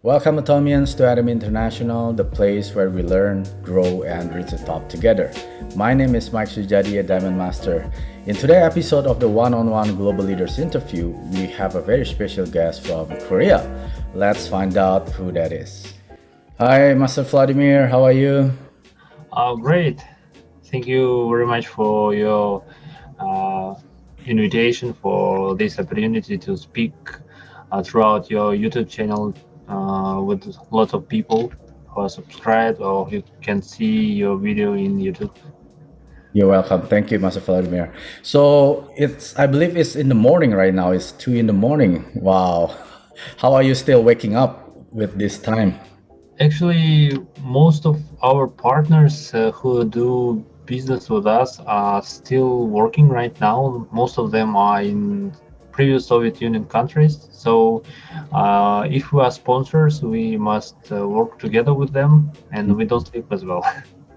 Welcome, Atomians, to Atomy International, the place where we learn, grow, and reach the top together. My name is Mike Sujadi, a Diamond Master. In today's episode of the One-on-One Global Leaders Interview, we have a very special guest from Korea. Let's find out who that is. Hi, Master Vladimir. How are you? Great. Thank you very much for your uh, invitation for this opportunity to speak throughout your YouTube channel with lots of people who are subscribed or you can see your video in YouTube. You're welcome. Thank you, Master Vladimir. So I believe it's in the morning right now. It's 2 in the morning. Wow. How are you still waking up with this time? Actually, most of our partners who do business with us are still working right now. Most of them are in previous Soviet Union countries. So, if we are sponsors, we must work together with them, and we don't sleep as well.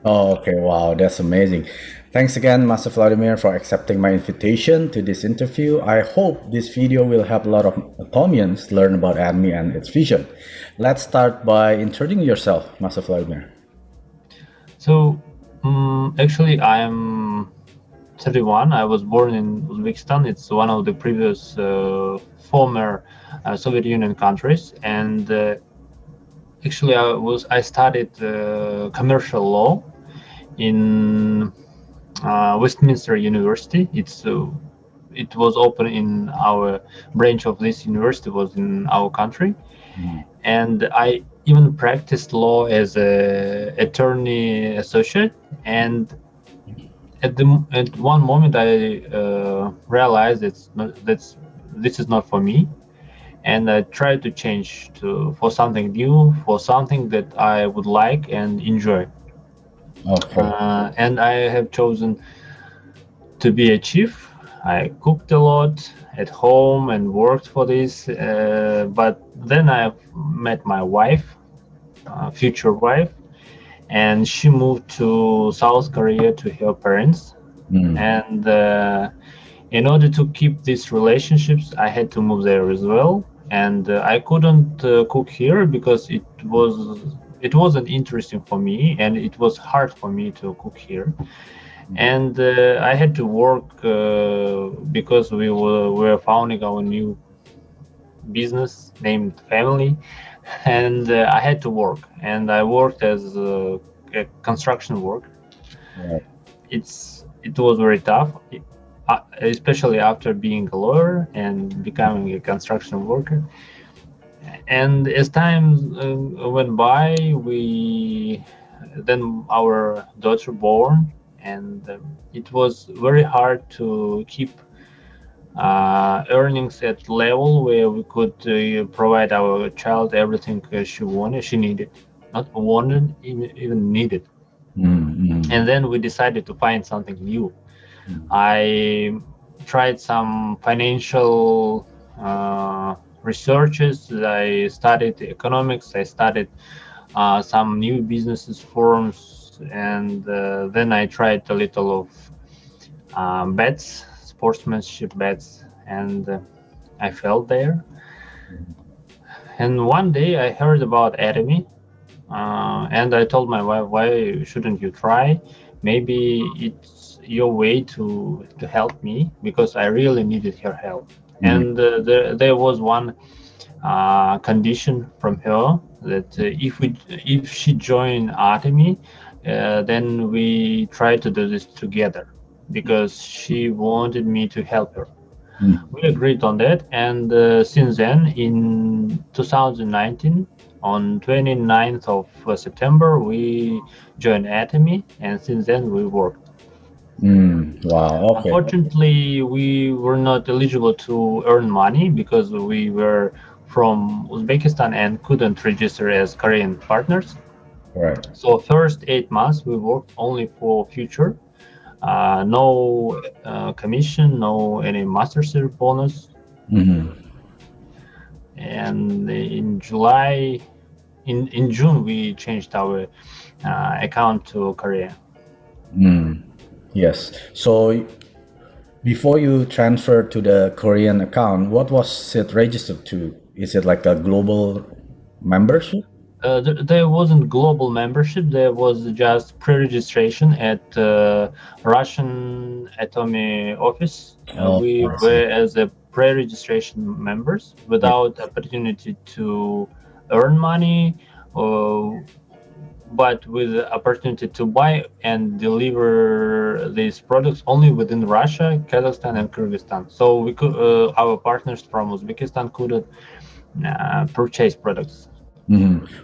Oh, okay. Wow, that's amazing. Thanks again, Master Vladimir, for accepting my invitation to this interview. I hope this video will help a lot of Atomians learn about Atomy and its vision. Let's start by introducing yourself, Master Vladimir. So, actually, I am 31. I was born in Uzbekistan. It's one of the previous former Soviet Union countries, and actually, I studied commercial law in Westminster University. It was open in our branch of this university was in our country, and I even practiced law as a attorney associate. And at one moment, I realized this is not for me, and I tried to change for something new, for something that I would like and enjoy. Okay. And I have chosen to be a chief. I cooked a lot at home and worked for this, but then I met my wife, future wife, and she moved to South Korea to her parents. And in order to keep these relationships, I had to move there as well. And I couldn't cook here because it wasn't interesting for me, and it was hard for me to cook here. And I had to work because we were founding our new business named Family, and I had to work, and I worked as a construction work. Right. It was very tough, especially after being a lawyer and becoming a construction worker. And as time went by, then our daughter born, and it was very hard to keep earnings at level where we could provide our child everything she needed, not wanted, even needed. And then we decided to find something new. I tried some financial researches. I studied economics. I studied some new businesses forms, and then I tried a little of bets, sportsmanship bets, and I fell there. And one day I heard about Atomy, and I told my wife, "Why shouldn't you try? Maybe it's your way to help me because I really needed her help." And there was one condition from her that if she joined Atomy, then we try to do this together because she wanted me to help her. We agreed on that, and since then, in 2019, on 29th of September, we joined Atomy, and since then we worked. Wow. Okay. Unfortunately, we were not eligible to earn money because we were from Uzbekistan and couldn't register as Korean partners. Right. So first 8 months we worked only for future, no commission, no any mastership bonus. And in June we changed our account to Korea. Yes. So before you transferred to the Korean account, what was it registered to? Is it like a global Membership? There wasn't global membership. There was just pre-registration at Russian Atomy office. Oh, We I see. were as a pre-registration members Yeah. without opportunity to earn money, uh, but with the opportunity to buy and deliver these products only within Russia, Kazakhstan, and Kyrgyzstan. So we could, our partners from Uzbekistan couldn't purchase products.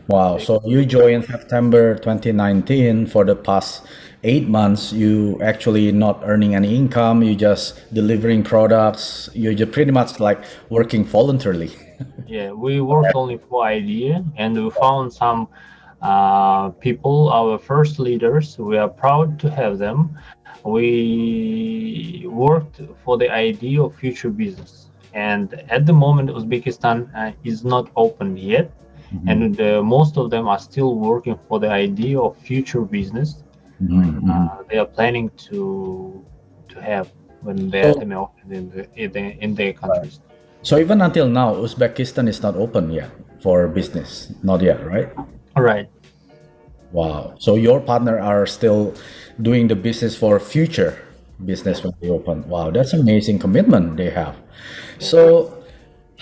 Wow. So you joined September 2019. For the past 8 months, you actually not earning any income. You just delivering products. You just pretty much like working voluntarily. Yeah, we worked only for idea, and we found some people, our first leaders. We are proud to have them. We worked for the idea of future business, and at the moment, Uzbekistan is not open yet, and most of them are still working for the idea of future business. They are planning to have when the So, atomy open in their countries. so even until now, Uzbekistan is not open yet for business. Not yet, right? All right. Wow. So your partner are still doing the business for future Yeah. business when they open. Wow, that's amazing commitment they have. Yeah. So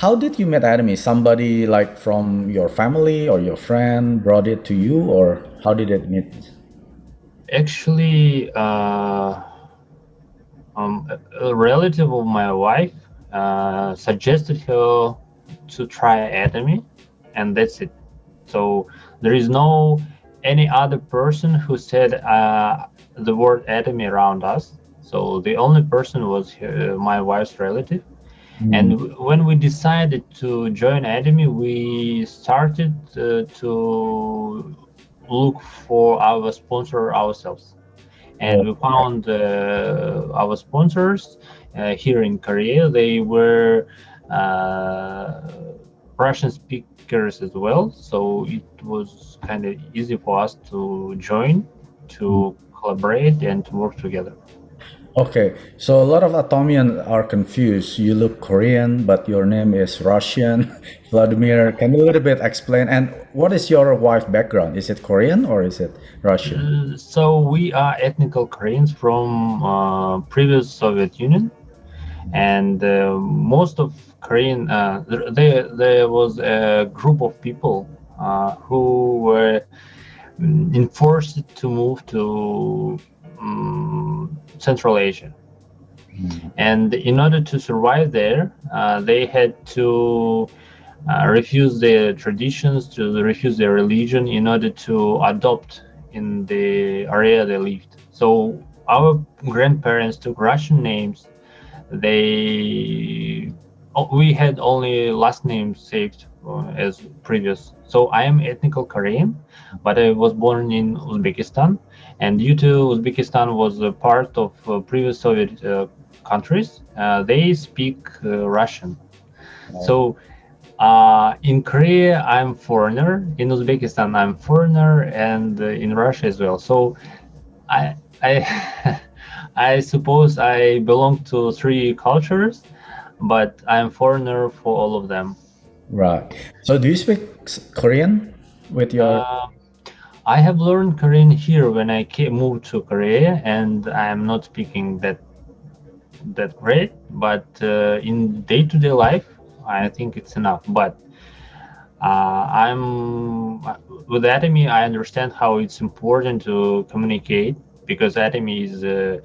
how did you meet Atomy? Somebody like from your family or your friend brought it to you, or how did it meet? Actually, a relative of my wife suggested her to try Atomy, and that's it. So there is no any other person who said the word Atomy around us. So the only person was my wife's relative. Mm, And when we decided to join Atomy, we started to look for our sponsor ourselves, and oh, we found our sponsors here in Korea. They were Russian speakers as well, so it was kind of easy for us to join, to collaborate, and to work together. okay. So a lot of Atomians are confused. You look Korean, but your name is Russian. Vladimir, can you a little bit explain? And what is your wife background? Is it Korean or is it Russian? So we are ethnical Koreans from previous Soviet Union, and most of Korean there was a group of people who were enforced to move to Central Asia, and in order to survive there, they had to refuse their traditions, to refuse their religion in order to adopt in the area they lived. So our grandparents took Russian names. They we had only last names saved as previous. So I am ethnical Korean, but I was born in Uzbekistan, and due to Uzbekistan was a part of previous Soviet countries, they speak Russian. So in Korea, I'm foreigner. In Uzbekistan, I'm foreigner, and in Russia as well. So I I suppose I belong to three cultures, but I'm foreigner for all of them. Right. So do you speak Korean with your? Uh, I have learned Korean here when I moved to Korea, and I'm not speaking that great. But in day-to-day life, I think it's enough. But I'm with Atomy. I understand how it's important to communicate because Atomy is a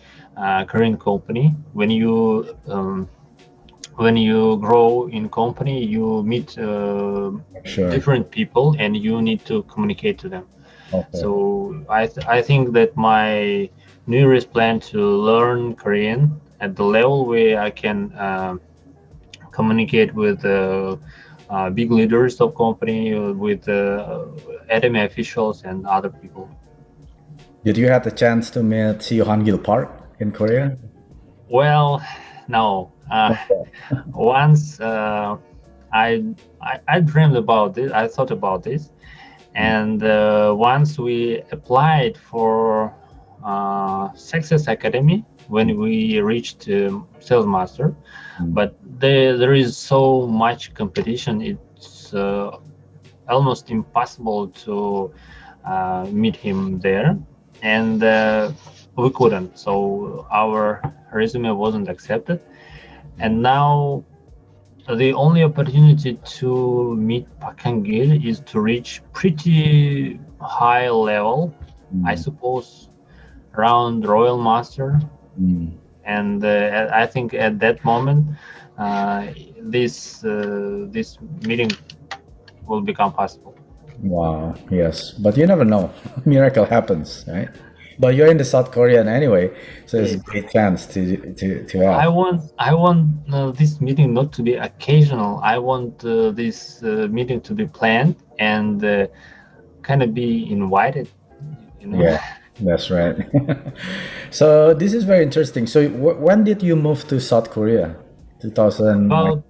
Korean company. When you grow in company, you meet Sure. different people, and you need to communicate to them. Okay. So I think that my New Year's plan to learn Korean at the level where I can communicate with big leaders of company, with Atomy officials and other people. Did you have the chance to meet Si Gil Park in Korea? Well, no. Once I dreamed about this, I thought about this, and once we applied for Success Academy when we reached Sales Master, but there is so much competition. It's almost impossible to meet him there, and we couldn't. So our resume wasn't accepted, and now the only opportunity to meet Pakangil is to reach pretty high level, I suppose, around Royal Master. And I think at that moment, uh, this meeting will become possible. Wow. Yes, but you never know. Miracle happens, right? But you're in the South Korean anyway, so it's a great chance to have. I want this meeting not to be occasional. I want this meeting to be planned and kind of be invited. You know, Yeah, that's right. So this is very interesting. So when did you move to South Korea? 2009. about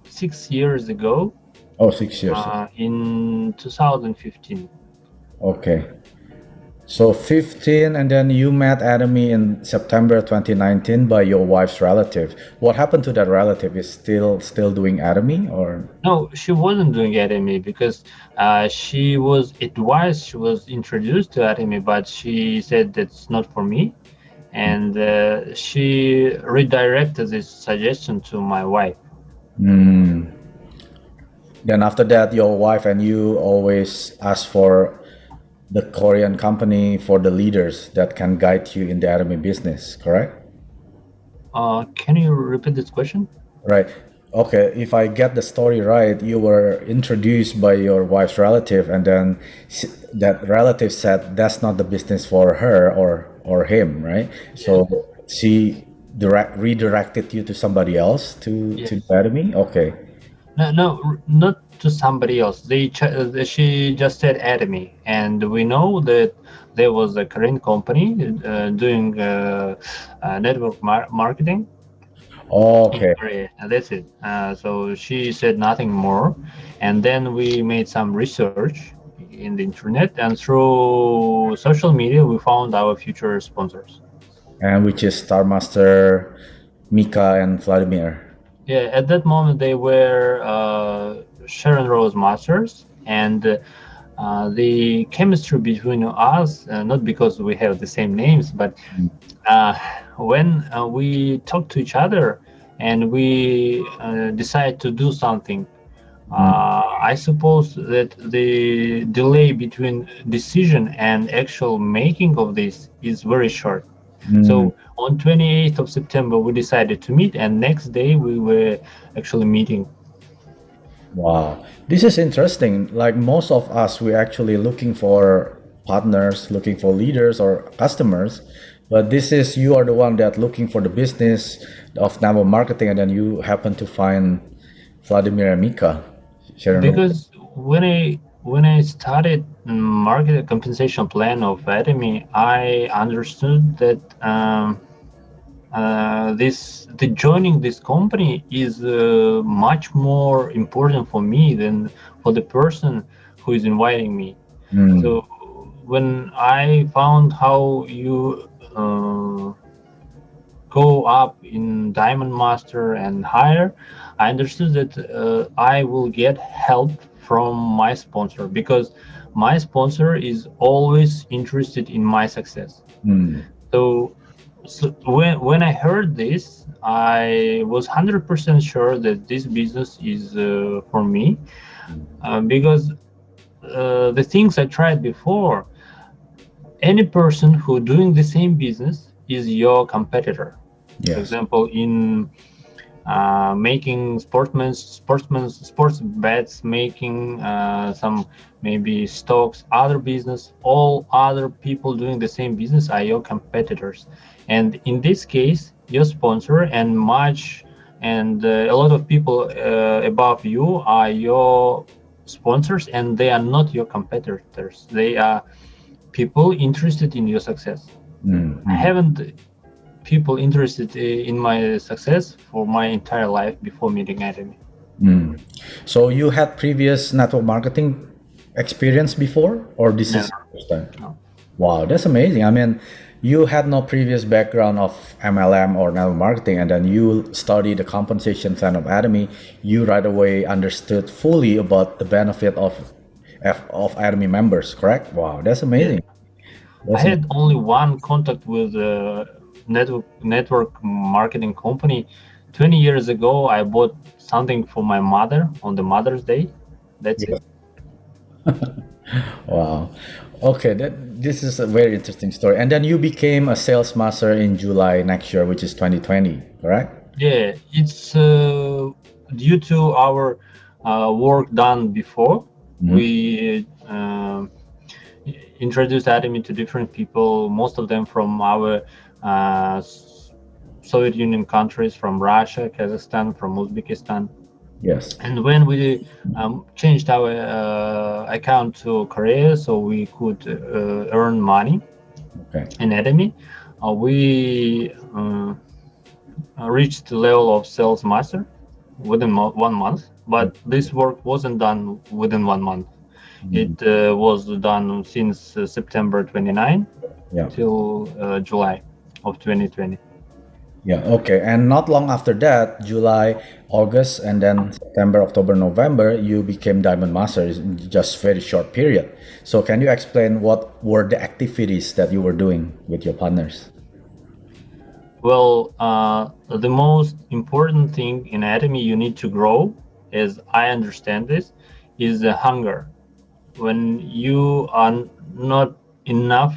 6 years ago, Oh, 6 years. in 2015. Okay. So 15, and then you met Atomy in September 2019 by your wife's relative. What happened to that relative? Is still doing Atomy or? No, she wasn't doing Atomy because she was advised, she was introduced to Atomy, but she said that's not for me. And she redirected this suggestion to my wife. Hmm. Then after that, your wife and you always ask for the Korean company for the leaders that can guide you in the Atomy business, correct? Can you repeat this question? Right. Okay, if I get the story right, you were introduced by your wife's relative, and then that relative said that's not the business for her or him, right? So she redirected you to somebody else to Yes. Academy. Okay. No, not to somebody else. She just said Atomy, and we know that there was a Korean company doing network marketing in Okay. Korea, and that's it. So she said nothing more, and then we made some research in the internet, and through social media, we found our future sponsors. And which is Star Master, Mika, and Vladimir. Yeah, at that moment they were Sharon Rose Masters, and the chemistry between us, not because we have the same names, but uh, when we talk to each other and we decide to do something, I suppose that the delay between decision and actual making of this is very short. Mm. So on 28th of September, we decided to meet, and next day we were actually meeting. Wow, this is interesting. Like most of us, we're actually looking for partners, looking for leaders or customers. But this is you are the one that looking for the business of Namo marketing, and then you happen to find Vladimir and Mika. Sharon. Because when I started market compensation plan of Atomy, I understood that the joining this company is much more important for me than for the person who is inviting me. Mm. So when I found how you go up in Diamond Master and higher, I understood that I will get help from my sponsor because my sponsor is always interested in my success. Mm. So, when I heard this, I was 100% sure that this business is for me because the things I tried before, any person who doing the same business is your competitor. For Yes. example, in making sports bets, making some maybe stocks, other business, all other people doing the same business are your competitors. And in this case, your sponsor and a lot of people above you are your sponsors, and they are not your competitors. They are people interested in your success. Mm. I haven't people interested in my success for my entire life before meeting Atomy. Mm. So you had previous network marketing experience before, or this is Never. your first time? No. Wow, that's amazing. I mean, you had no previous background of MLM or network marketing, and then you studied the compensation plan of Atomy. You right away understood fully about the benefit of of Atomy members, correct? Wow, that's Yeah. amazing. I That's had only one contact with a network marketing company. 20 years ago, I bought something for my mother on the Mother's Day. That's it. yes. Wow. Okay, this is a very interesting story. And then you became a sales master in July next year, which is 2020, correct? Yeah, it's due to our work done before. Mhm. We introduced Atomy to different people, most of them from our uh, Soviet Union countries, from Russia, Kazakhstan, from Uzbekistan. Yes. And when we changed our account to Korea so we could earn money Okay. in Atomy, we reached the level of sales master within 1 month. But this work wasn't done within 1 month. It Mhm. was done since September 29 Yeah. till July of 2020. Yeah, okay. And not long after that, July, August, and then September, October, November, you became Diamond Master in just very short period. So can you explain what were the activities that you were doing with your partners? Well, the most important thing in Atomy you need to grow, as I understand this, is the hunger. When you are not enough,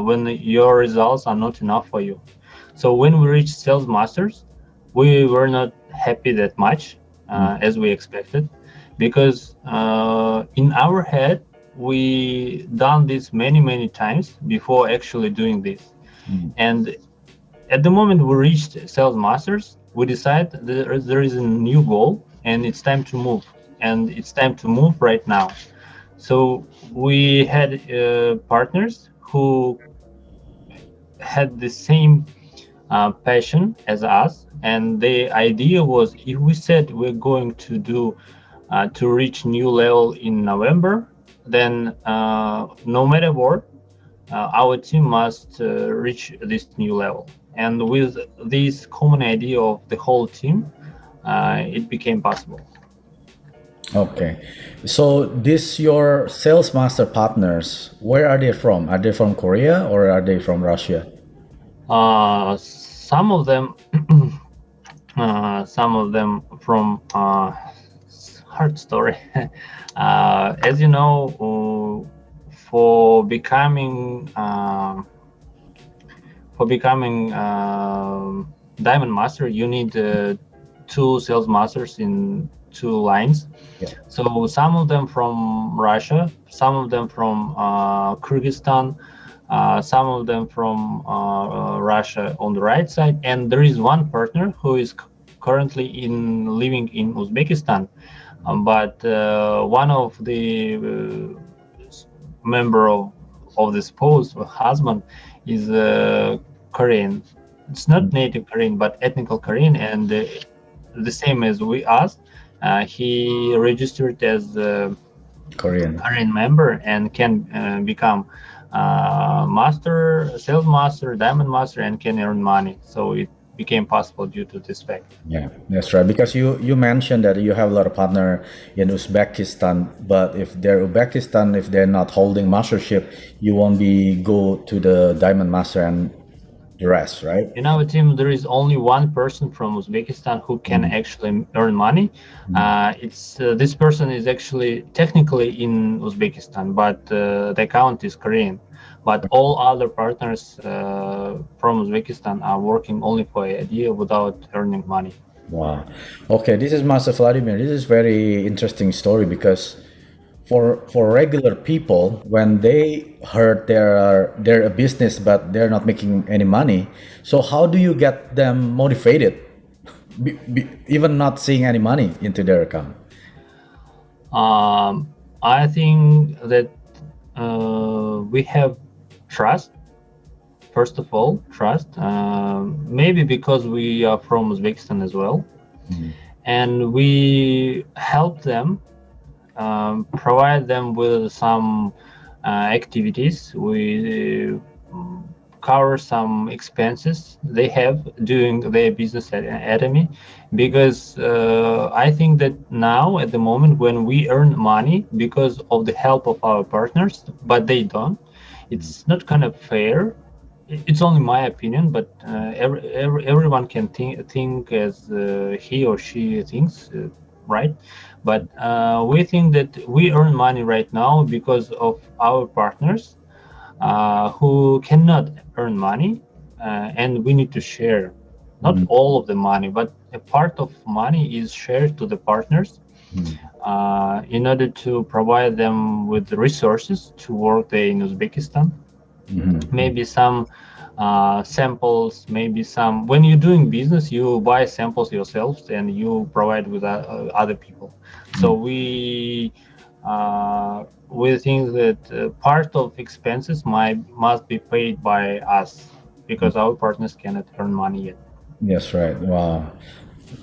when your results are not enough for you. So when we reached sales masters, we were not happy that much Mm, as we expected, because in our head we done this many times before actually doing this. mm, And at the moment we reached sales masters, we decide there is a new goal and it's time to move. And it's time to move right now. So we had partners who had the same passion as us, and the idea was if we said we're going to do to reach new level in November, then no matter what, our team must reach this new level. And with this common idea of the whole team, it became possible. okay. So this your sales master partners, where are they from? Are they from Korea or are they from Russia? Some of them, some of them from hard story. As you know, for becoming diamond master, you need two sales masters in two lines. Yeah. So some of them from Russia, some of them from Kyrgyzstan, some of them from Russia on the right side, and there is one partner who is currently in living in Uzbekistan. But one of the member of the spouse or husband is Korean. It's not Mm, native Korean, but ethnical Korean, and the same as we us. He registered as a Korean. Korean member and can become master, sales master, diamond master, and can earn money. So it became possible due to this fact. Yeah, that's right. Because you mentioned that you have a lot of partner in Uzbekistan, but if they're Uzbekistan, if they're not holding mastership, you won't be go to the Diamond Master and the rest, right? In our team, there is only one person from Uzbekistan who can Mm, actually earn money. mm. It's this person is actually technically in Uzbekistan, but the account is Korean. But all other partners from Uzbekistan are working only for a year without earning money. Wow. Okay, this is Master Vladimir. This is very interesting story because for regular people, when they heard they're a business but they're not making any money, so how do you get them motivated, even not seeing any money into their account? I think that we have trust. First of all, trust. Maybe because we are from Uzbekistan as well, Mhm. and we help them, provide them with some activities. We cover some expenses they have doing their business at Atomy, because I think that now at the moment when we earn money because of the help of our partners, but they don't, it's not kind of fair. It's only my opinion, but everyone can think as he or she thinks, right? But we think that we earn money right now because of our partners who cannot earn money, and we need to share not all of the money, but a part of money is shared to the partners in order to provide them with the resources to work there in Uzbekistan. Maybe some samples, maybe some, when you're doing business, you buy samples yourselves and you provide with other people. So we think that part of expenses must be paid by us because our partners cannot earn money yet. Yes, right. Wow.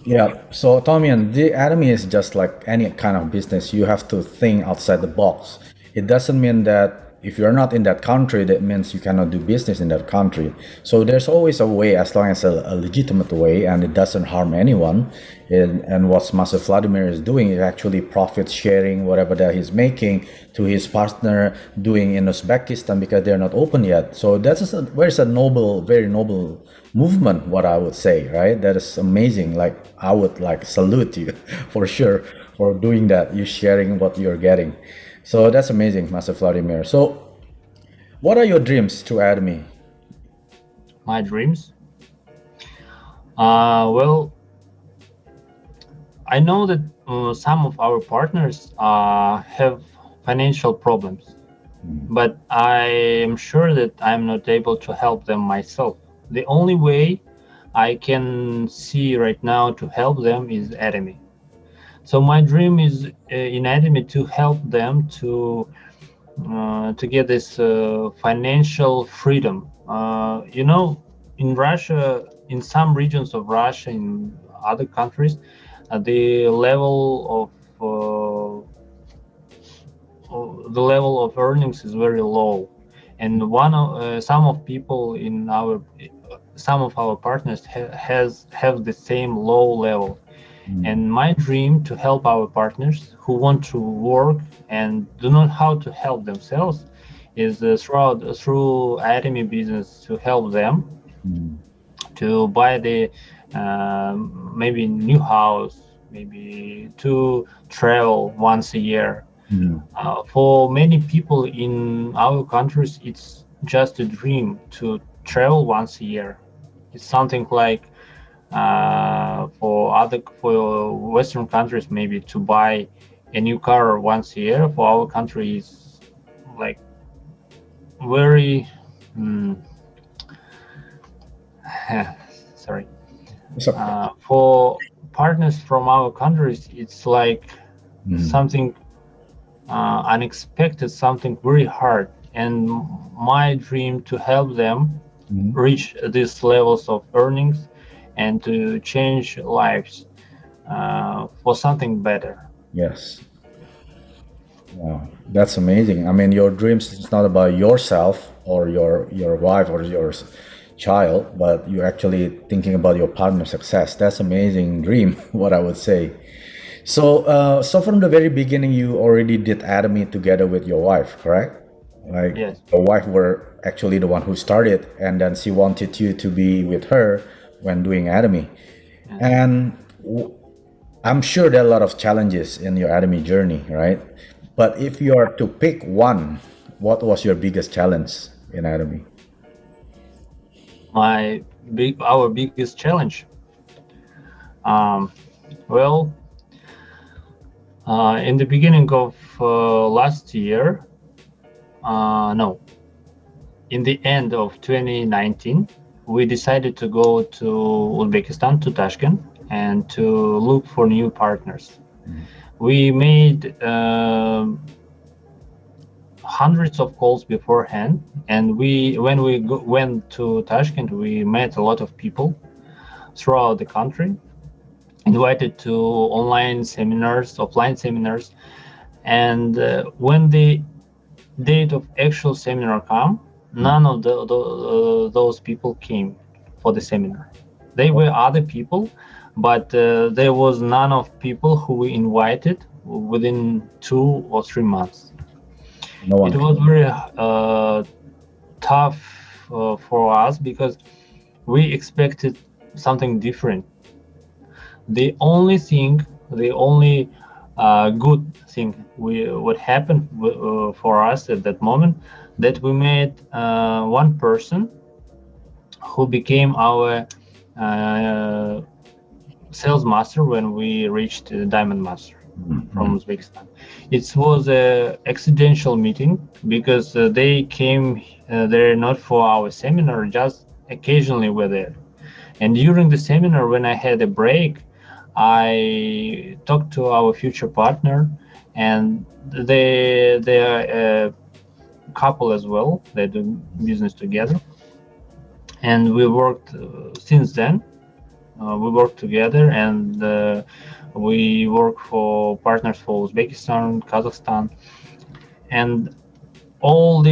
Yeah. So, Tommy, and the Atomy is just like any kind of business. You have to think outside the box. It doesn't mean that if you're not in that country, that means you cannot do business in that country. So there's always a way, as long as a legitimate way, and it doesn't harm anyone. And what Master Vladimir is doing is actually profit sharing whatever that he's making to his partner doing in Uzbekistan because they're not open yet. So that's where's a noble, very noble movement, what I would say, right? That is amazing. Like I would like salute you for sure for doing that. You sharing what you're getting. So that's amazing, Master Vladimir. So what are your dreams to Atomy? My dreams? Well, I know that some of our partners have financial problems, but I am sure that I'm not able to help them myself. The only way I can see right now to help them is Atomy. So my dream is in Atomy to help them to get this financial freedom. In Russia, in some regions of Russia, in other countries, the level of earnings is very low, and some of our partners have the same low level. And my dream to help our partners who want to work and do not know how to help themselves is through Atomy business to help them to buy the maybe new house, maybe to travel once a year. For many people in our countries, it's just a dream to travel once a year. It's something like for Western countries, maybe to buy a new car once a year. For our country, is like very sorry. For partners from our countries, it's like something unexpected, something very hard. And my dream to help them reach these levels of earnings and to change lives for something better. Yes. Wow, that's amazing. I mean, your dreams is not about yourself or your wife or your child, but you're actually thinking about your partner's success. That's amazing dream, what I would say. So, so from the very beginning, you already did Atomy together with your wife, correct? Like Yes. your wife were actually the one who started, and then she wanted you to be with her when doing Atomy. And I'm sure there are a lot of challenges in your Atomy journey, right? But if you are to pick one, what was your biggest challenge in Atomy? Our biggest challenge. Well, in the beginning of last year, no, in the end of 2019, we decided to go to Uzbekistan, to Tashkent, and to look for new partners. We made hundreds of calls beforehand, and when we went to Tashkent, we met a lot of people throughout the country, invited to online seminars, offline seminars, and when the date of actual seminar come, none of those people came for the seminar. They were other people, but there was none of people who we invited within 2 or 3 months. No It one was came. very tough for us because we expected something different. The only thing, the only good thing what happened for us at that moment, that we met one person who became our uh, sales master when we reached Diamond Master Mhm. from Uzbekistan. It was a accidental meeting because they came there not for our seminar, just occasionally were there. And during the seminar, when I had a break, I talked to our future partner, and they are a couple as well. They do business together, and we worked since then. We work together, and we work for partners for Uzbekistan, Kazakhstan, and all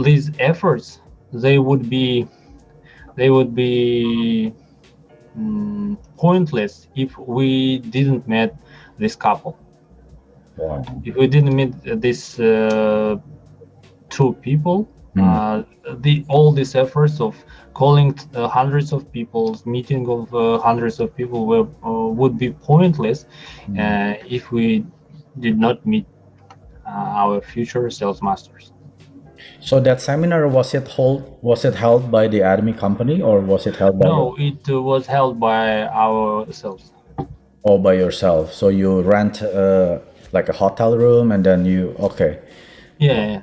these efforts, they would be they would be pointless if we didn't meet this couple. Wow. If we didn't meet these two people, Mm. the all these efforts of calling hundreds of people, meeting of hundreds of people would be pointless Mm. if we did not meet our future sales masters. So that seminar, was it held by the Atomy company, or was it held by No, it was held by ourselves. yourself? So you rent like a hotel room, and then you okay. Yeah, yeah.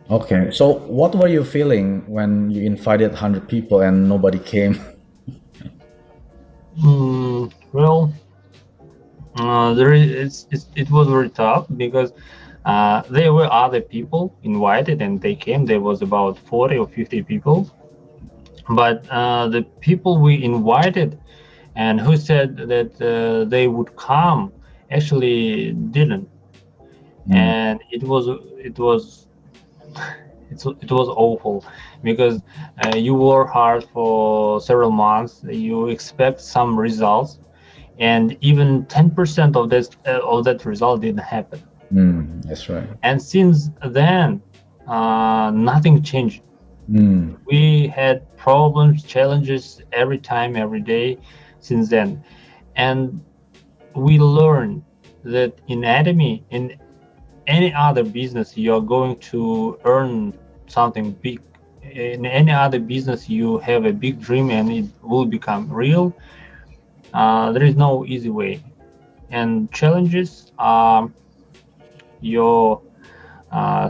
Okay. So what were you feeling when you invited 100 people and nobody came? Well, it was very tough because there were other people invited and they came. There was about 40 or 50 people, but the people we invited and who said that they would come actually didn't, Mm. and it was awful because you work hard for several months, you expect some results, and even 10% of that result didn't happen. Mm. That's right. And since then, nothing changed. Mm. We had problems, challenges every time, every day since then. And we learned that in Atomy, in any other business, you're going to earn something big. In any other business, you have a big dream and it will become real. There is no easy way. And challenges are your uh,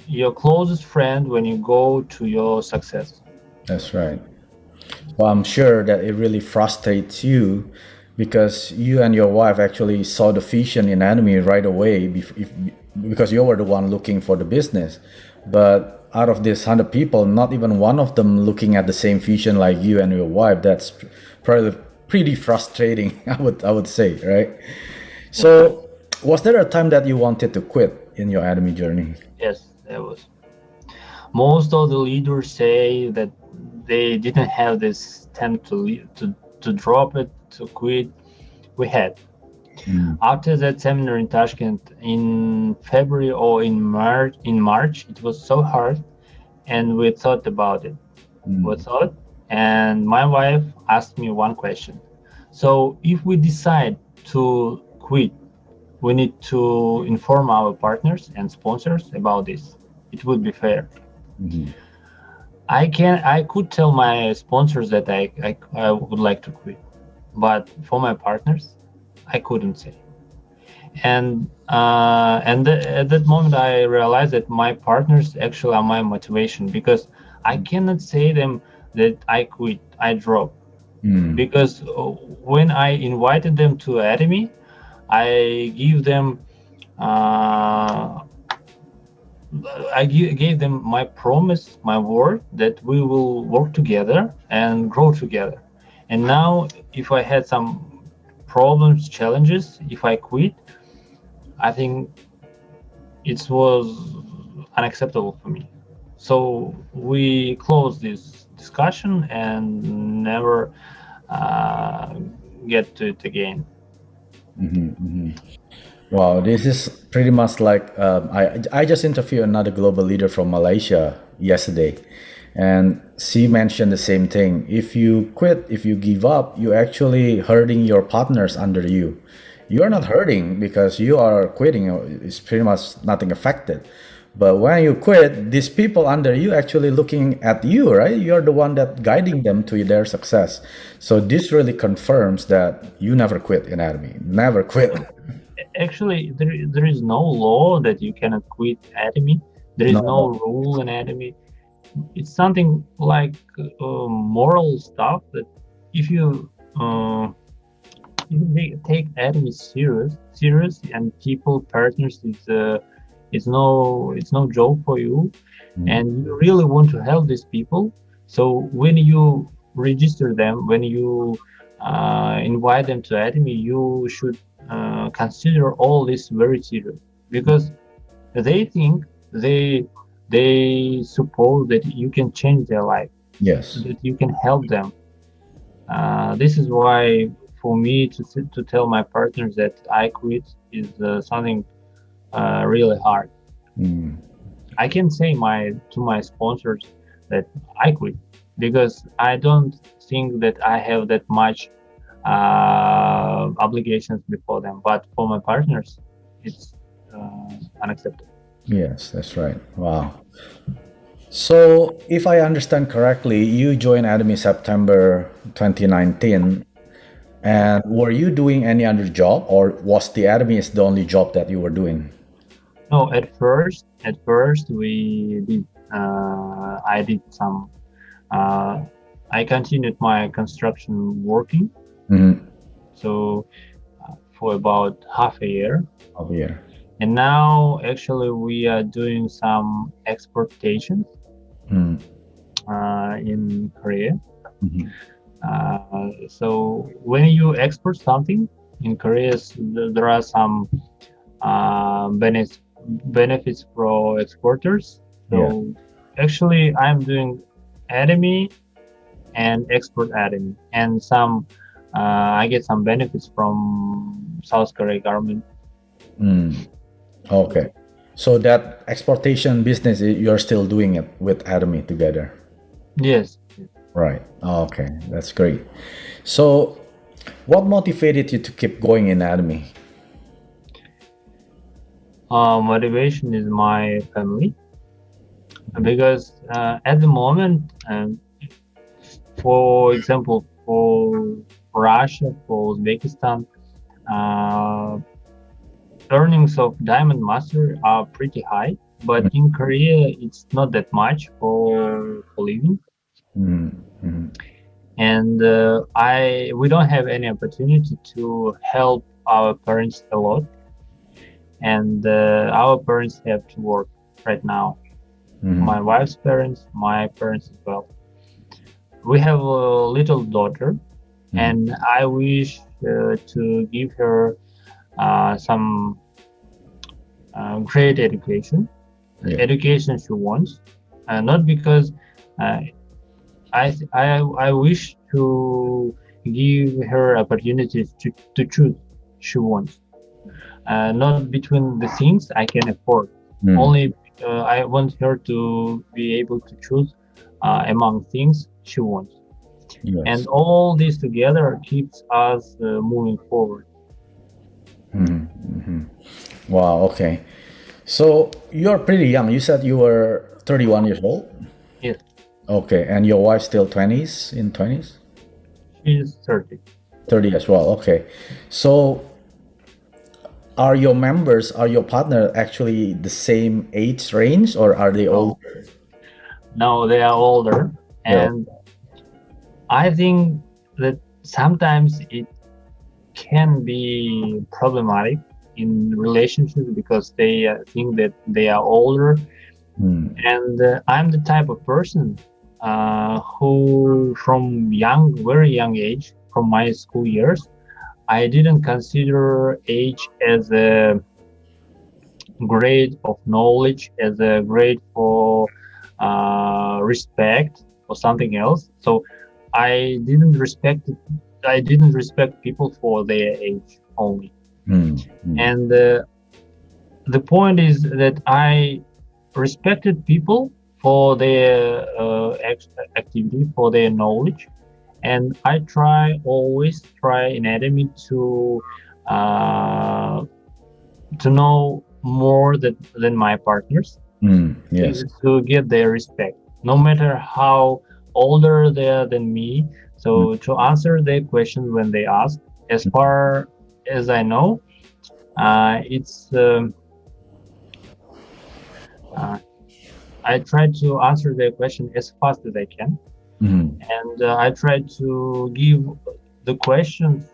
your closest friend when you go to your success. That's right. Well, I'm sure that it really frustrates you because you and your wife actually saw the vision in Atomy right away because you were the one looking for the business. But out of these 100 people, not even one of them looking at the same vision like you and your wife. That's probably pretty frustrating, I would say, right? Yeah. So, was there a time that you wanted to quit in your Atomy journey? Yes, that was. Most of the leaders say that they didn't have this time to drop it, to quit. We had. Mm. After that seminar in Tashkent in February or in March, it was so hard, and we thought about it. We Mm. thought, and my wife asked me one question. So if we decide to quit, we need to inform our partners and sponsors about this. It would be fair. Mhm. I could tell my sponsors that I would like to quit, but for my partners, I couldn't say. And at that moment I realized that my partners actually are my motivation, because I cannot say them that I quit, I drop, Mm. because when I invited them to Atomy, I give them uh, gave them my promise, my word that we will work together and grow together. And now, if I had some problems, challenges, if I quit, I think it was unacceptable for me. So we closed this discussion and never uh, get to it again. Wow, this is pretty much like I just interviewed another global leader from Malaysia yesterday, and she mentioned the same thing. If you quit, if you give up, you're actually hurting your partners under you. You are not hurting because you are quitting. It's pretty much nothing affected. But when you quit, these people under you actually looking at you, right? You're the one that guiding them to their success. So this really confirms that you never quit in Atomy. Never quit. Actually, there is no law that you cannot quit Atomy. There is No, no no. rule in Atomy. It's something like moral stuff that if you take Atomy serious, and people partners it's no joke for you, and you really want to help these people. So when you register them, when you invite them to Atomy, you should consider all this very serious, because they think they suppose that you can change their life, Yes. that you can help them. This is why for me to tell my partners that I quit is something really hard. I can say to my sponsors that I quit because I don't think that I have that much obligations before them. But for my partners, it's unacceptable. Yes, that's right. Wow. So, if I understand correctly, you joined Atomy September 2019. And were you doing any other job, or was the Atomy is the only job that you were doing? No, at first we did. I did some. Uh, I continued my construction working. Mm-hmm. So for about half a year. Oh, yeah. And now actually we are doing some exportations in Korea. So when you export something in Korea, there are some benefits for exporters. Yeah. So actually I'm doing Atomy and export Atomy, and some I get some benefits from South Korea government. Okay. So that exportation business, you're still doing it with Atomy together. Yes. Right. Okay. That's great. So, what motivated you to keep going in Atomy? Motivation is my family, because at the moment, for example, for Russia, for Uzbekistan, earnings of Diamond Master are pretty high, but in Korea it's not that much for living. And we don't have any opportunity to help our parents a lot, and our parents have to work right now. My wife's parents, my parents as well. We have a little daughter, and I wish to give her some great education, education she wants, not because I wish to give her opportunities to choose she wants, not between the things I can afford. Only I want her to be able to choose among things she wants. Yes. And all this together keeps us moving forward. Wow. Okay. So you're pretty young. You said you were 31 years old. Yes, Okay, and your wife's still 20s, in 20s? she's 30. 30 as well. Okay. So are your members, are your partner actually the same age range, or are they older? Now they are older, and I think that sometimes it can be problematic in relationships because they think that they are older. And I'm the type of person who from very young age, from my school years, I didn't consider age as a grade of knowledge, as a grade for respect or something else. So I didn't respect I didn't respect people for their age only. And the point is that I respected people for their activity, for their knowledge, and I always try in Atomy uh, to know more than my partners, Yes. to get their respect, no matter how older they are than me. So to answer their questions when they ask, as far as I know, it's uh, I try to answer their question as fast as I can, and I try to give the questions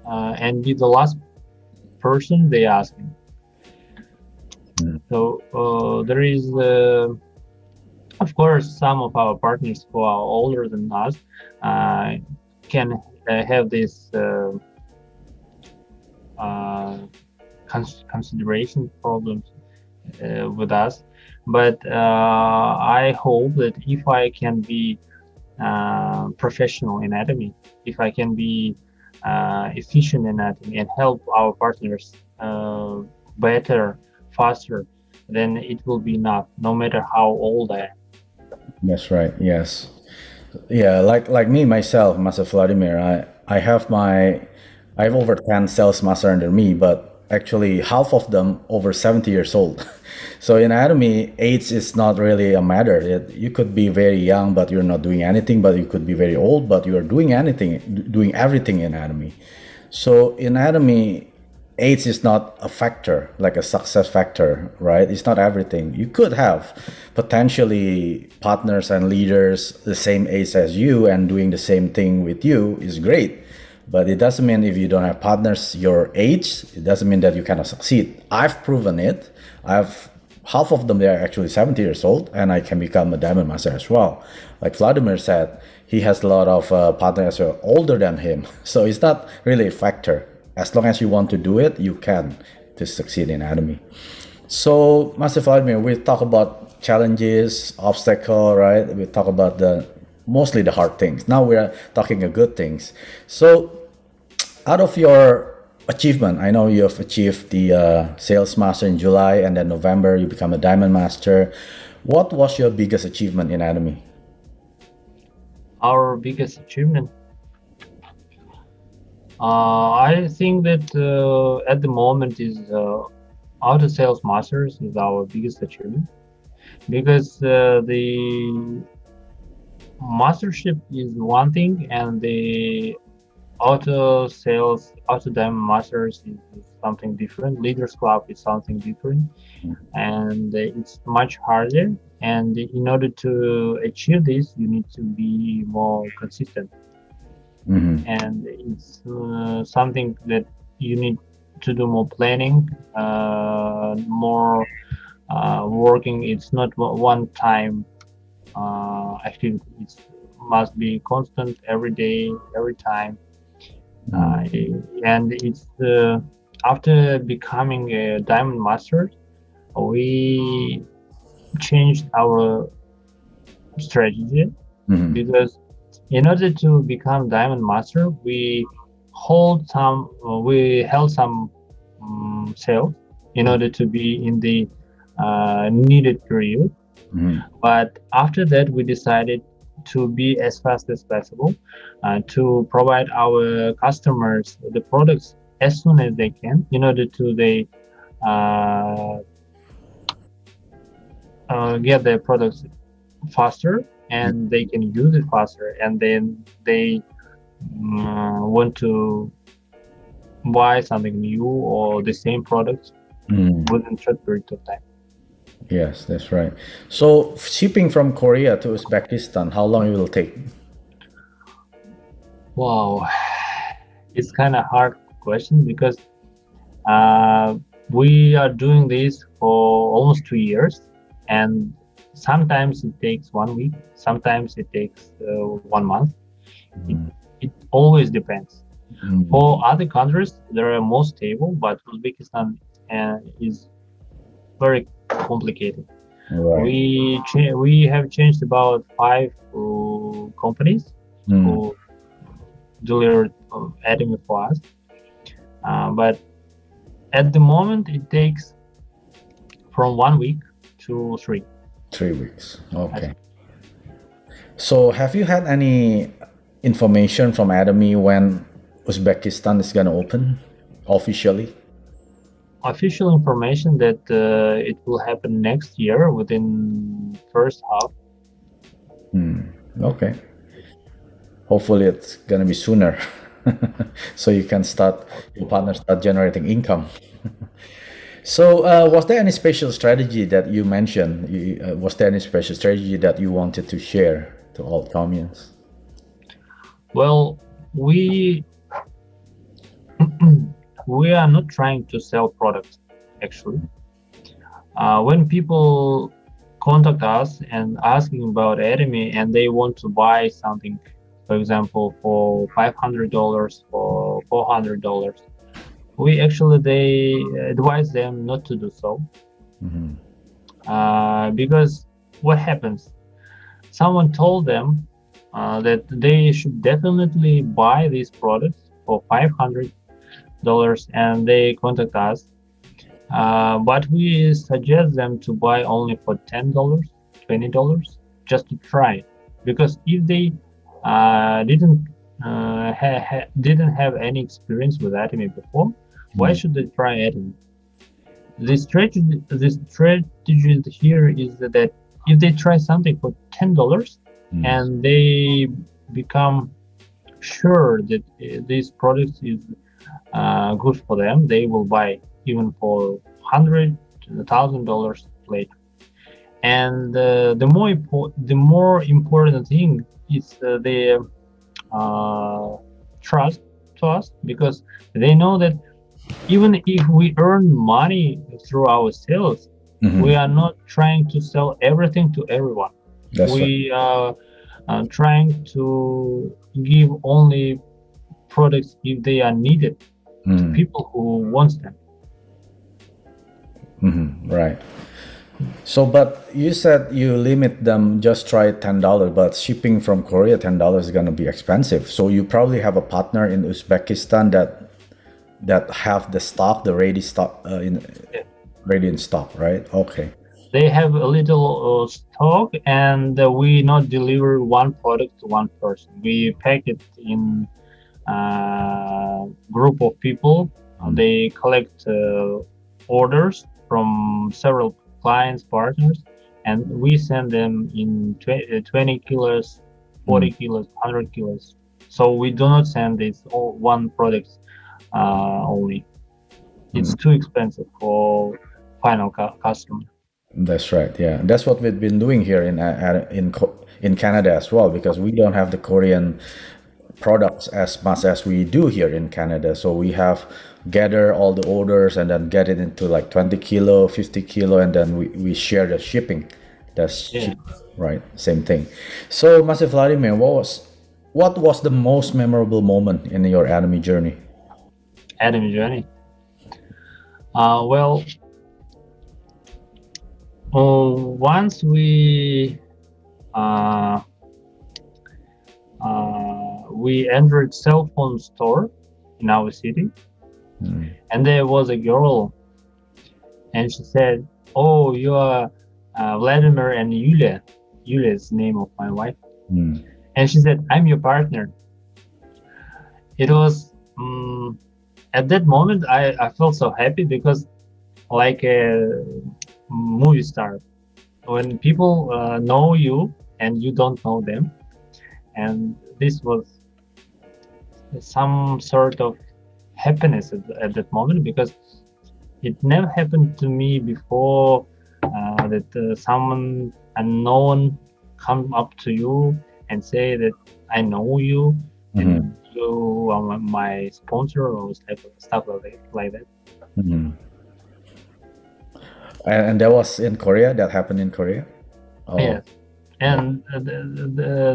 and be the last person they ask me. So there is, of course, some of our partners who are older than us uh, can have this consideration problems with us, but I hope that if I can be professional in Atomy, if I can be efficient in Atomy and help our partners better, faster, then it will be enough, no matter how old I am. That's right. Yes. Yeah, like me myself, Master Vladimir, I have over 10 sales master under me, but actually half of them over 70 years old. So in Atomy, age is not really a matter. You could be very young, but you're not doing anything, but you could be very old, but you are doing anything, doing everything in Atomy. So in Atomy, age is not a factor, like a success factor, right? It's not everything. You could have potentially partners and leaders the same age as you and doing the same thing with you is great. But it doesn't mean if you don't have partners your age, it doesn't mean that you cannot succeed. I've proven it. I've half of them, they are actually 70 years old, and I can become a diamond master as well. Like Vladimir said, he has a lot of partners who are older than him. So it's not really a factor. As long as you want to do it, you can to succeed in Atomy. So, Master Vladimir, we talk about challenges, obstacle, right? We talk about the mostly the hard things. Now we are talking the good things. So, out of your achievement, I know you have achieved the sales master in July, and then November you become a diamond master. What was your biggest achievement in Atomy? Our biggest achievement, I think that at the moment is auto sales masters is our biggest achievement, because the mastership is one thing and the auto diamond masters is something different. Leaders club is something different, and it's much harder. And in order to achieve this, you need to be more consistent, and it's something that you need to do more planning, more working. It's not one time activity. It must be constant every day, every time. And it's after becoming a diamond master, we changed our strategy, because in order to become diamond master, we held some sales in order to be in the needed period. But after that, we decided to be as fast as possible, to provide our customers the products as soon as they can, in order to they uh, get their products faster, and they can use it faster, and then they want to buy something new or the same product within short period of time. Yes, that's right. So shipping from Korea to Uzbekistan, how long it will take? Wow, it's kind of hard question, because uh, we are doing this for almost 2 years, and sometimes it takes 1 week, sometimes it takes 1 month. It always depends. For other countries, they are more stable, but Uzbekistan is very complicated. Right. We have changed about five companies Mm. who delivered Atomy for us. But at the moment, it takes from 1 week to three. 3 weeks. I Okay. So, have you had any information from Atomy when Uzbekistan is gonna open officially? Official information that it will happen next year within first half. Okay. Hopefully, it's gonna be sooner, so you can start your partner start generating income. So, was there any special strategy that you mentioned? Was there any special strategy that you wanted to share to all Tomians? Well, we we are not trying to sell products actually. When people contact us and asking about Atomy and they want to buy something, for example, for $500 or $400, we actually they advise them not to do so. Because what happens? Someone told them that they should definitely buy these products for $500, and they contact us. But we suggest them to buy only for $10, $20, just to try it. Because if they didn't have any experience with Atomy before, why should they try Atomy? The strategy here is that if they try something for $10 and they become sure that this product is good for them, they will buy even for $100,000 later. And the more important thing is the trust to us, because they know that even if we earn money through our sales, we are not trying to sell everything to everyone. That's right. We are trying to give only products if they are needed to people who wants them. Right. So, but you said you limit them just try $10, but shipping from Korea $10 is gonna be expensive. So you probably have a partner in Uzbekistan that have the stock, the ready stock ready in stock, right? Okay. They have a little stock, and we not deliver one product to one person. We pack it in group of people. They collect orders from several clients, partners, and we send them in 20 kilos, 40 kilos, 100 kilos. So we do not send this all one product only. It's too expensive for final customer. That's right. Yeah, that's what we've been doing here in Canada as well, because we don't have the Korean products as much as we do here in Canada. So we have gather all the orders and then get it into like 20 kilo, 50 kilo, and then we share the shipping. That's Yeah. right. Same thing. So, Master Vladimir, what was the most memorable moment in your Atomy journey? Atomy journey. Well, once we entered cell phone store in our city, and there was a girl, and she said, "Oh, you are Vladimir and Yulia. Yulia is the name of my wife." And she said, "I'm your partner." It was at that moment I felt so happy, because like a movie star, when people know you and you don't know them, and this was some sort of happiness at that moment, because it never happened to me before that someone unknown come up to you and say that I know you and you are my sponsor or stuff like that. And that was in Korea. That happened in Korea. Oh, Yes, and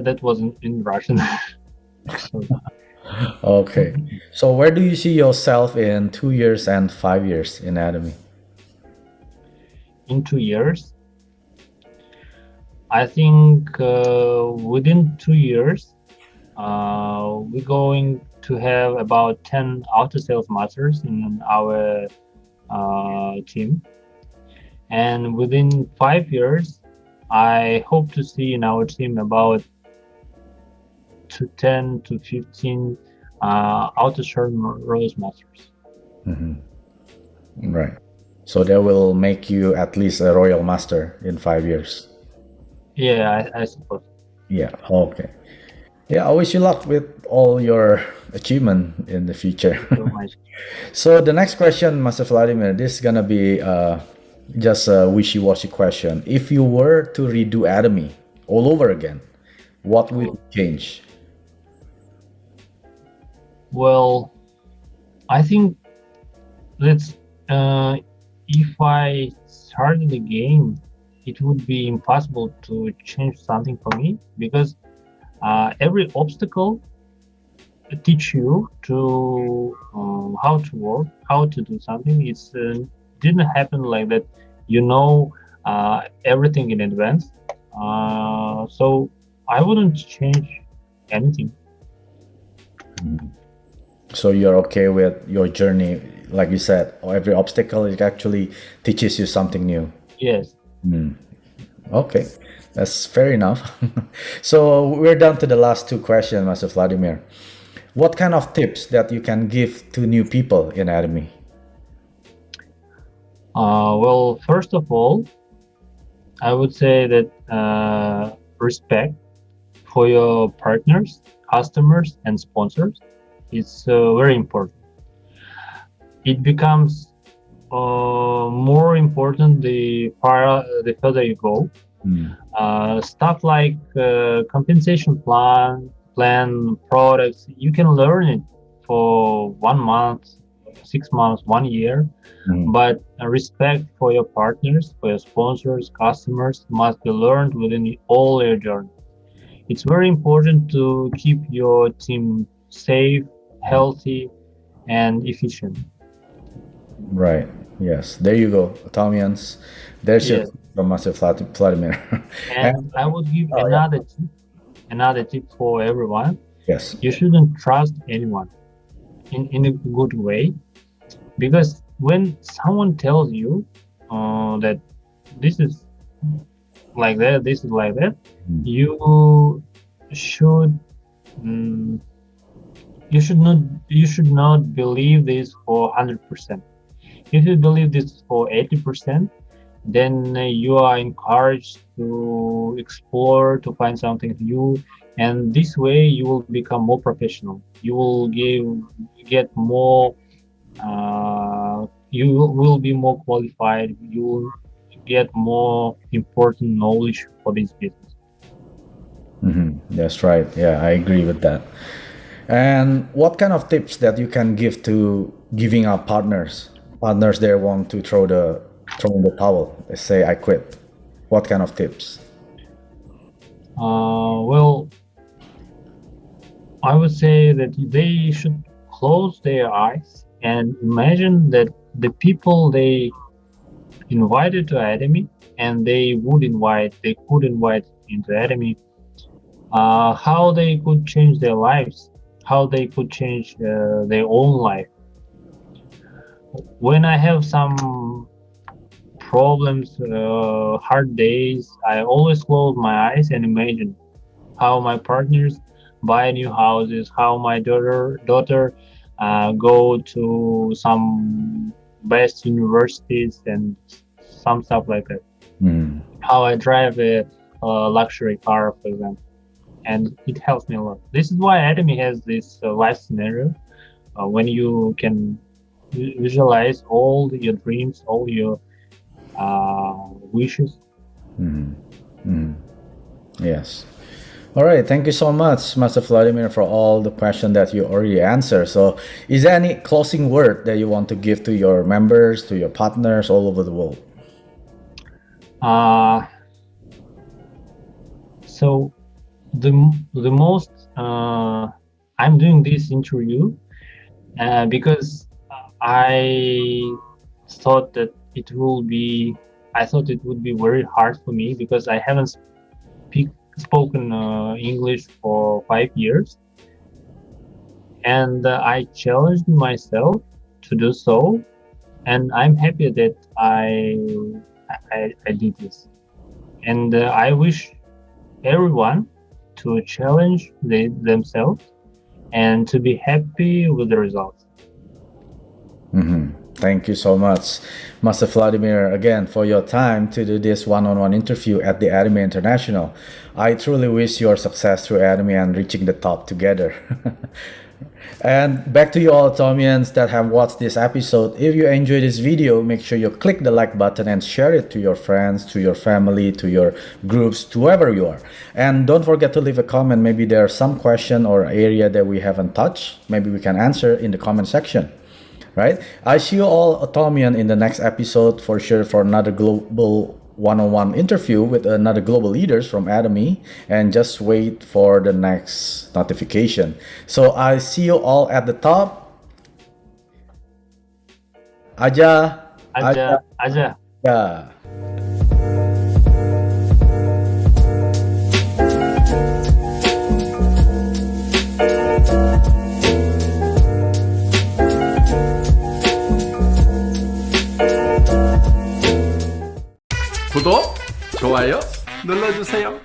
that wasn't in Russian. okay. So where do you see yourself in 2 years and 5 years in Atomy? In 2 years, I think within 2 years, we're going to have about 10 auto sales masters in our team. And within 5 years, I hope to see in our team about to 10 to 15 auto rose masters. Mhm. Right. So that will make you at least a royal master in 5 years. Yeah, I suppose. Yeah. Okay. Yeah. I wish you luck with all your achievement in the future. Thank you so much. So the next question, Master Vladimir, this is gonna be just a wishy-washy question. If you were to redo Atomy all over again, what would you change? Well, I think let's if I started the game, it would be impossible to change something for me because every obstacle teach you to how to work, how to do something. It's didn't happen like that. You know everything in advance. So I wouldn't change anything. So you're okay with your journey, like you said, every obstacle it actually teaches you something new. Yes. Okay, that's fair enough. So we're down to the last two questions, Master Vladimir. What kind of tips that you can give to new people in Atomy? Well, first of all, I would say that respect for your partners, customers, and sponsors is very important. It becomes more important the further you go. Stuff like compensation plan products, you can learn it for 1 month, 6 months, 1 year. But respect for your partners, for your sponsors, customers must be learned within all your journey. It's very important to keep your team safe, healthy, and efficient. Right. Yes. There you go, Tomians. There's your Yes, tip from Master Vladimir. And and I would give oh yeah. another tip for everyone. Yes. You shouldn't trust anyone in a good way, because when someone tells you that this is like that, this is like that, you should mm, you should not believe this for 100%. If you believe this for 80%, then you are encouraged to explore, to find something new, and this way you will become more professional. You will get more. You will be more qualified. You will get more important knowledge for this business. That's right. Yeah, I agree with that. And what kind of tips that you can give to giving up partners? Partners there want to throw in the towel. They say I quit. What kind of tips? Well, I would say that they should close their eyes and imagine that the people they invited to Atomy and they could invite into Atomy, how they could change their lives, how they could change their own life. When I have some problems, hard days, I always close my eyes and imagine how my partners buy new houses, how my daughter go to some best universities and some stuff like that. How I drive a luxury car, for example, and it helps me a lot. This is why Atomy has this life scenario when you can visualize all your dreams, all your wishes. Yes. All right. Thank you so much, Master Vladimir, for all the questions that you already answered. So, is there any closing word that you want to give to your members, to your partners all over the world? Uh, so the most I'm doing this interview because I thought that it will be I thought it would be very hard for me because I haven't spoken English for 5 years, and I challenged myself to do so, and I'm happy that I did this. And I wish everyone to challenge themselves and to be happy with the results. Thank you so much, Master Vladimir, again for your time to do this one-on-one interview at the Atomy International. I truly wish your success through Atomy and reaching the top together. And back to you all Atomians that have watched this episode. If you enjoyed this video, make sure you click the like button and share it to your friends, to your family, to your groups, to whoever you are. And don't forget to leave a comment. Maybe there's some question or area that we haven't touched. Maybe we can answer in the comment section. Right? I see you all Atomian in the next episode for sure for another global one-on-one interview with another global leaders from Atomy, and just wait for the next notification. So I see you all at the top. Aja. Yeah. 구독, 좋아요 눌러주세요.